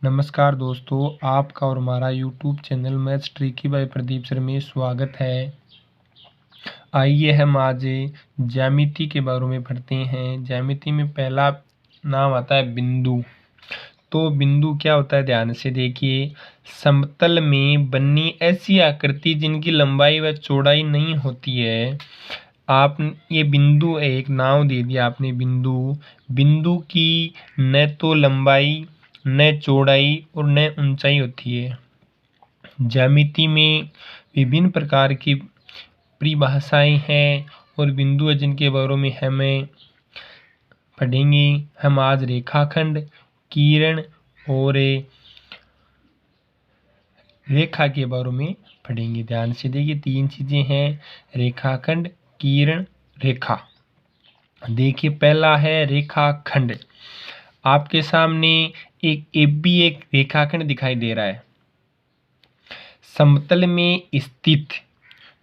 नमस्कार दोस्तों, आपका और हमारा YouTube channel maths tricky by Pradeep sir में स्वागत है। आइए हम आज ज्यामिति के बारे में पढ़ते हैं। ज्यामिति में पहला नाम आता है बिंदु। तो बिंदु क्या होता है, ध्यान से देखिए। समतल में बनी ऐसी आकृति जिनकी लंबाई व चौड़ाई नहीं होती है। आप ये बिंदु एक नाम दे दिया आपने, बिंदु की न तो लंबाई न चौड़ाई और न ऊंचाई होती है। ज्यामिति में विभिन्न प्रकार की परिभाषाएं हैं और बिंदु है जिनके बारे में हमें पढ़ेंगे। हम आज रेखाखंड, किरण और रेखा के बारे में पढ़ेंगे। ध्यान से देखिए, तीन चीजें हैं, रेखाखंड, किरण, रेखा। देखिए पहला है रेखाखंड। आपके सामने एक रेखाखंड दिखाई दे रहा है। समतल में स्थित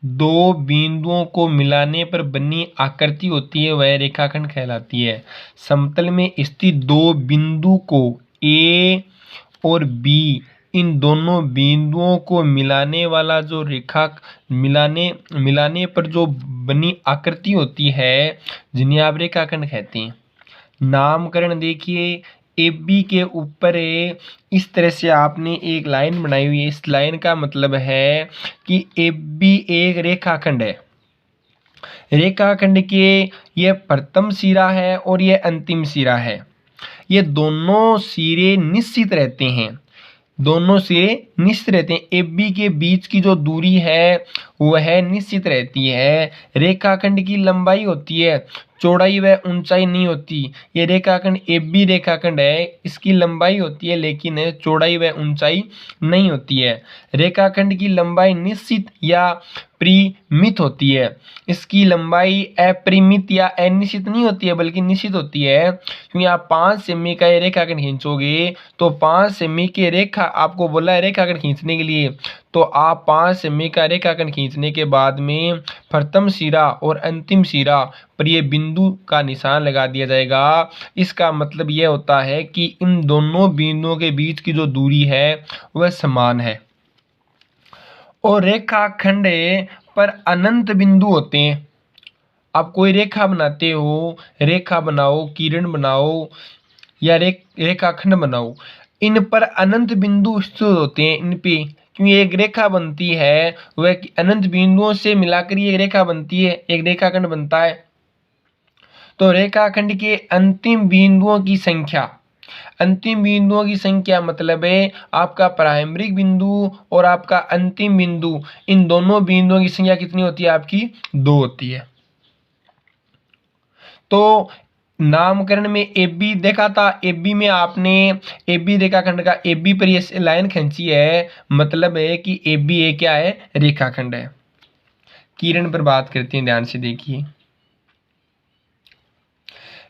दो बिंदुओं को मिलाने पर बनी आकृति होती है, वह रेखाखंड कहलाती है। समतल में स्थित दो बिंदु को ए और बी, इन दोनों बिंदुओं को मिलाने वाला जो मिलाने पर जो बनी आकृति होती है, जिन्हें आप रेखाखंड कहते हैं। नामकरण देखिए, ए बी के ऊपर इस तरह से आपने एक लाइन बनाई हुई है। इस लाइन का मतलब है कि ए बी एक रेखाखंड है। रेखाखंड के यह प्रथम सिरा है और यह अंतिम सिरा है। ये दोनों सिरे निश्चित रहते हैं। ए बी के बीच की जो दूरी है वह निश्चित रहती है। रेखाखंड की लंबाई होती है, चौड़ाई व ऊंचाई नहीं होती। ये रेखाखंड ए बी रेखाखंड है, इसकी लंबाई होती है लेकिन चौड़ाई व ऊंचाई नहीं होती है। रेखाखंड की लंबाई निश्चित या परिमित होती है। इसकी लंबाई अपरिमित या अनिश्चित नहीं होती है बल्कि निश्चित होती है। क्योंकि आप 5 सेमी का ये रेखाखंड खींचोगे तो 5 सेमी की रेखा आपको बोला है रेखाखंड खींचने के लिए, तो आप 5 सेमी का रेखाखंड खींचने के बाद में प्रथम सिरा और अंतिम सिरा पर ये बिंदु का निशान लगा दिया जाएगा। इसका मतलब यह होता है कि इन दोनों बिंदुओं के बीच की जो दूरी है वह समान है। और रेखाखंड पर अनंत बिंदु होते हैं। आप कोई रेखा बनाते हो, रेखा बनाओ, किरण बनाओ या रेखाखंड बनाओ, इन पर अनंत बिंदु स्थित होते हैं। इन पे क्योंकि एक रेखा बनती है वह अनंत बिंदुओं से मिलाकर ये रेखा बनती है, एक रेखाखंड बनता है। तो रेखाखंड के अंतिम बिंदुओं की संख्या मतलब है आपका प्राइमरी बिंदु और आपका अंतिम बिंदु, इन दोनों बिंदुओं की संख्या कितनी होती है आपकी? 2 होती है। तो नामकरण में ए बी देखा था, ए बी में आपने ए बी रेखाखंड का ए बी पर ये लाइन खींची है, मतलब है कि ए बी ए क्या है? रेखाखंड है। किरण पर बात करते हैं, ध्यान से देखिए।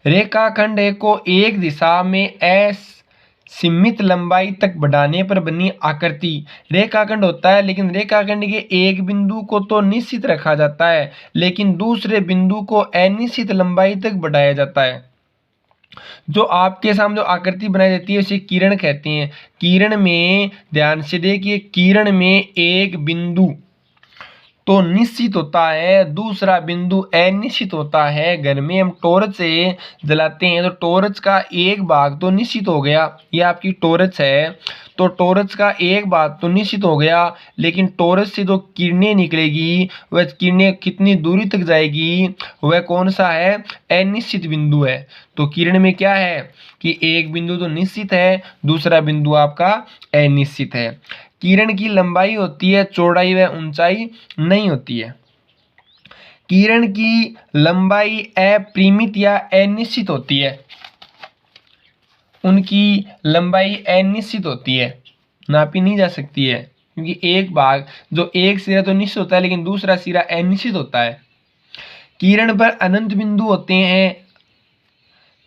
रेखाखंड को एक दिशा में असीमित लंबाई तक बढ़ाने पर बनी आकृति रेखाखंड होता है। लेकिन रेखाखंड के एक बिंदु को तो निश्चित रखा जाता है लेकिन दूसरे बिंदु को अनिश्चित लंबाई तक बढ़ाया जाता है। जो आपके सामने जो आकृति बनाई जाती है उसे किरण कहते हैं। किरण में ध्यान से देखिए, किरण में एक बिंदु तो निश्चित होता है, दूसरा बिंदु अनिश्चित होता है। घर में हम टॉर्च से जलाते हैं तो टॉर्च का एक भाग तो निश्चित हो गया, ये आपकी टॉर्च है, तो टॉर्च का एक भाग तो निश्चित हो गया, लेकिन टॉर्च से जो किरणें निकलेगी वह किरणें कितनी दूरी तक जाएगी, वह कौन सा है? अनिश्चित बिंदु है। तो किरण में क्या है कि एक बिंदु तो निश्चित है, दूसरा बिंदु आपका अनिश्चित है। किरण की लंबाई होती है, चौड़ाई व ऊंचाई नहीं होती है। किरण की लंबाई अपरिमित या अनिश्चित होती है, उनकी लंबाई अनिश्चित होती है, नापी नहीं जा सकती है। क्योंकि एक भाग जो एक सिरा तो निश्चित होता है लेकिन दूसरा सिरा अनिश्चित होता है। किरण पर अनंत बिंदु होते हैं।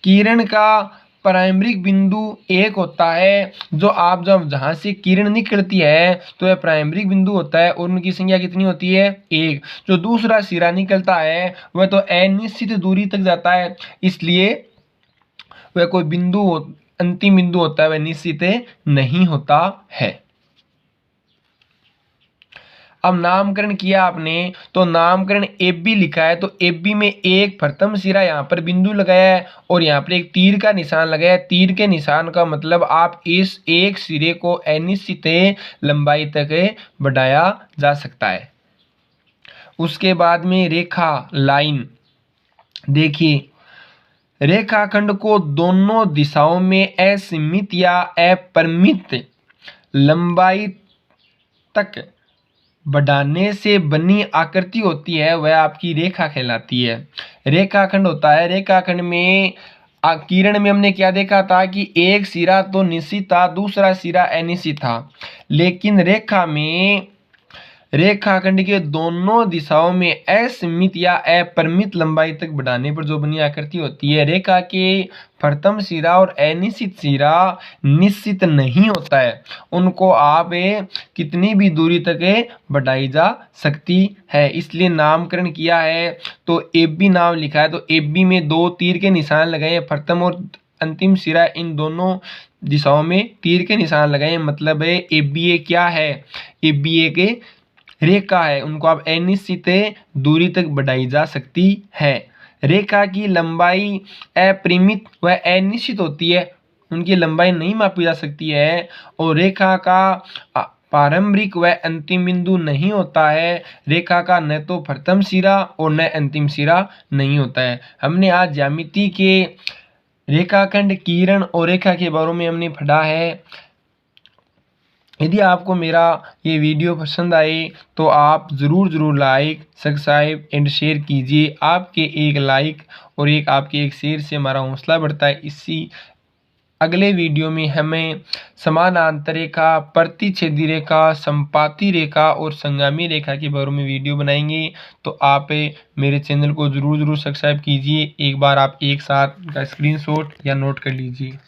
किरण का प्राइमरी बिंदु एक होता है, जो आप जहां से किरण निकलती है तो यह प्राइमरी बिंदु होता है और उनकी संख्या कितनी होती है? 1। जो दूसरा सिरा निकलता है वह तो अनिश्चित दूरी तक जाता है, इसलिए वह कोई बिंदु अंतिम बिंदु होता है वह निश्चित नहीं होता है। अब नामकरण किया आपने तो नामकरण ए बी लिखा है, तो ए बी में एक प्रथम सिरा यहाँ पर बिंदु लगाया है और यहाँ पर एक तीर का निशान लगाया है। तीर के निशान का मतलब आप इस एक सिरे को अनिश्चित लंबाई तक बढ़ाया जा सकता है। उसके बाद में रेखा लाइन, देखिए रेखाखंड को दोनों दिशाओं में असीमित या अपरिमित लंबाई तक बढ़ाने से बनी आकृति होती है वह आपकी रेखा कहलाती है। रेखाखंड होता है, रेखाखंड में किरण में हमने क्या देखा था कि एक सिरा तो निश्चित था, दूसरा सिरा अनिश्चित था, लेकिन रेखा में रेखाखंड के दोनों दिशाओं में असीमित या अपरिमित लंबाई तक बढ़ाने पर जो बनी आकृति होती है। रेखा के प्रथम सिरा और अनिश्चित सिरा निश्चित नहीं होता है, उनको आप कितनी भी दूरी तक बढ़ाई जा सकती है, इसलिए नामकरण किया है। तो ए बी नाम लिखा है, तो ए बी में दो तीर के निशान लगाए हैं, प्रथम और अंतिम सिरा इन दोनों दिशाओं में तीर के निशान लगाए, मतलब है ए बी ए क्या है, ए बी ए के रेखा है, उनको आप अनिश्चित दूरी तक बढ़ाई जा सकती है। रेखा की लंबाई अपरिमित व अनिश्चित होती है, उनकी लंबाई नहीं मापी जा सकती है, और रेखा का प्रारंभिक व अंतिम बिंदु नहीं होता है। रेखा का न तो प्रथम सिरा और न अंतिम सिरा नहीं होता है। हमने आज ज्यामिति के रेखाखंड, किरण और रेखा के बारे में हमने पढ़ा है। यदि आपको मेरा ये वीडियो पसंद आए तो आप ज़रूर लाइक, सब्सक्राइब एंड शेयर कीजिए। आपके एक लाइक और आपके एक शेयर से हमारा हौसला बढ़ता है। इसी अगले वीडियो में हमें समानांतर रेखा, प्रतिच्छेदी रेखा, संपाती रेखा और संगामी रेखा के बारे में वीडियो बनाएंगे। तो आप मेरे चैनल को ज़रूर सब्सक्राइब कीजिए। एक बार आप एक साथ का स्क्रीनशॉट या नोट कर लीजिए।